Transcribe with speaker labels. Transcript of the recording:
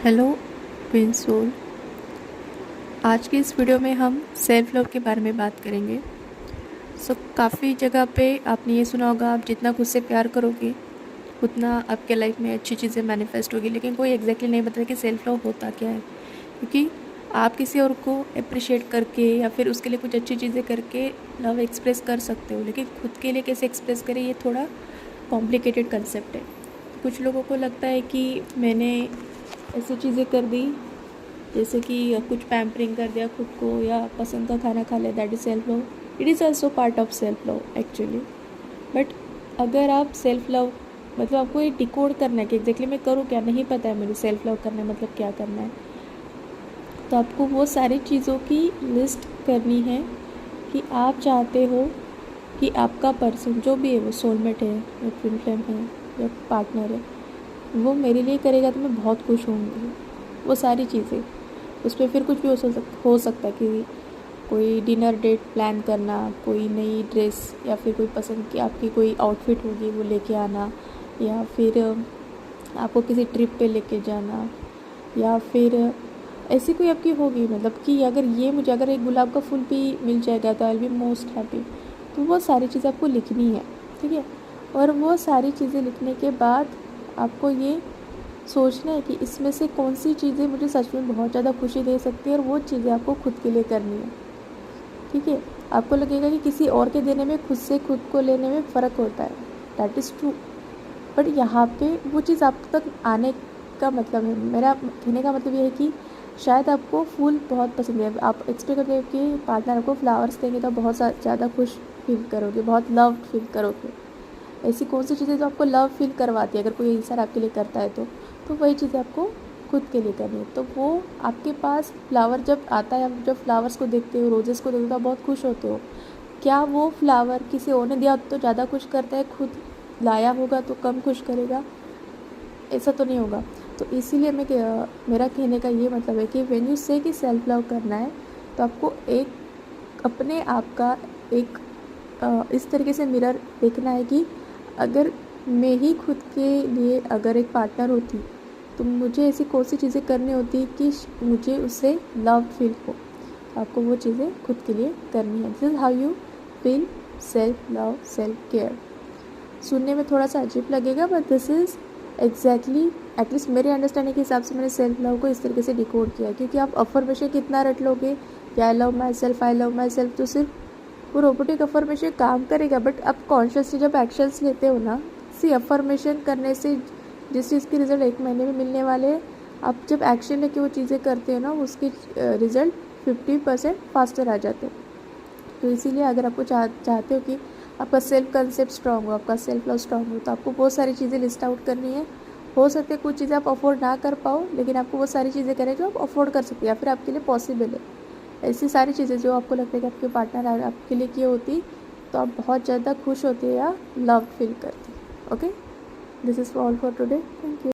Speaker 1: Hello twin soul. आज की इस वीडियो में हम सेल्फ लव के बारे में बात करेंगे। काफ़ी जगह पे आपने ये सुना होगा, आप जितना खुद से प्यार करोगे उतना आपके लाइफ में अच्छी चीज़ें मैनिफेस्ट होगी, लेकिन कोई एग्जैक्टली नहीं बताता कि सेल्फ लव होता क्या है। क्योंकि आप किसी और को अप्रिशिएट करके या फिर उसके लिए कुछ अच्छी चीज़ें करके लव एक्सप्रेस कर सकते हो, लेकिन खुद के लिए कैसे एक्सप्रेस करें ये थोड़ा कॉम्प्लिकेटेड कंसेप्ट है। कुछ लोगों को लगता है कि मैंने ऐसी चीज़ें कर दी, जैसे कि कुछ पैम्परिंग कर दिया खुद को या पसंद का खाना खा लिया, that is self love. It is also part of self love actually. But अगर आप सेल्फ लव मतलब आपको ये डिकोड करना है कि एग्जैक्टली मैं करूँ क्या, नहीं पता है मुझे सेल्फ लव करना है मतलब क्या करना है, तो आपको वो सारी चीज़ों की लिस्ट करनी है कि आप चाहते हो कि आपका पर्सन जो भी है, वो सोलमेट है या ट्विन फ्लेम है या पार्टनर है, वो मेरे लिए करेगा तो मैं बहुत खुश होंगी। वो सारी चीज़ें उस पर फिर कुछ भी हो सकता है कि कोई डिनर डेट प्लान करना, कोई नई ड्रेस या फिर कोई पसंद की आपकी कोई आउटफिट होगी वो लेके आना, या फिर आपको किसी ट्रिप पे लेके जाना, या फिर ऐसी कोई आपकी होगी मतलब कि अगर एक गुलाब का फूल भी मिल जाएगा तो I will be most happy. तो वो सारी चीज़ें आपको लिखनी है, ठीक है। और वो सारी चीज़ें लिखने के बाद आपको ये सोचना है कि इसमें से कौन सी चीज़ें मुझे सच में बहुत ज़्यादा खुशी दे सकती है, और वो चीज़ें आपको खुद के लिए करनी है, ठीक है। आपको लगेगा कि किसी और के देने में खुद से खुद को लेने में फ़र्क होता है, दैट इज़ ट्रू। बट यहाँ पे वो चीज़ आप तक आने का मतलब है, मेरा कहने का मतलब ये है कि शायद आपको फूल बहुत पसंद है, आप एक्सपेक्ट करते हो कि पार्टनर आपको फ्लावर्स देंगे तो बहुत ज़्यादा खुश फील करोगे, बहुत लव फील करोगे। ऐसी कौन सी चीज़ें जो आपको लव फील करवाती है, अगर कोई इंसान आपके लिए करता है तो वही चीज़ें आपको खुद के लिए करनी है। तो वो आपके पास फ्लावर जब आता है, आप जब फ्लावर्स को देखते हो, रोजेस को देखते हो, तो आप बहुत खुश होते हो। क्या वो फ्लावर किसी और ने दिया तो ज़्यादा खुश करता है, खुद लाया होगा तो कम खुश करेगा? ऐसा तो नहीं होगा। तो इसीलिए मेरा कहने का ये मतलब है कि व्हेन यू से कि सेल्फ लव करना है, तो आपको एक अपने आप का एक इस तरीके से मिरर देखना है कि अगर मैं ही खुद के लिए अगर एक पार्टनर होती तो मुझे ऐसी कौन सी चीज़ें करनी होती कि मुझे उससे लव फील हो। आपको वो चीज़ें खुद के लिए करनी है। This is how you feel self love, self care. सुनने में थोड़ा सा अजीब लगेगा, but this is exactly at least मेरे अंडरस्टैंडिंग के हिसाब से मैंने सेल्फ लव को इस तरीके से डिकोड किया। क्योंकि आप अफर्मेशन कितना रट लोगे कि आई लव माई सेल्फ, तो सिर्फ वो रोबोटिक अफर्मेशन काम करेगा, बट आप कॉन्शियसली जब एक्शंस लेते हो ना, सी अफर्मेशन करने से जिस चीज़ के रिजल्ट 1 महीने में मिलने वाले हैं, आप जब एक्शन लेके वो चीज़ें करते हो ना, उसके रिजल्ट 50% फास्टर आ जाते हैं। तो इसीलिए अगर आपको चाहते हो कि आपका सेल्फ कंसेप्ट स्ट्रांग हो, आपका सेल्फ लव स्ट्रांग हो, तो आपको बहुत सारी चीज़ें लिस्ट आउट करनी है। हो सकता है कुछ चीज़ें आप अफोर्ड ना कर पाओ, लेकिन आपको वो सारी चीज़ें करें जो आप अफोर्ड कर सकते हैं या फिर आपके लिए पॉसिबल है। ऐसी सारी चीज़ें जो आपको लगता है कि आपके पार्टनर आपके लिए किए होती, तो आप बहुत ज़्यादा खुश होते या लव फील करते। Okay, this is all for today, thank you.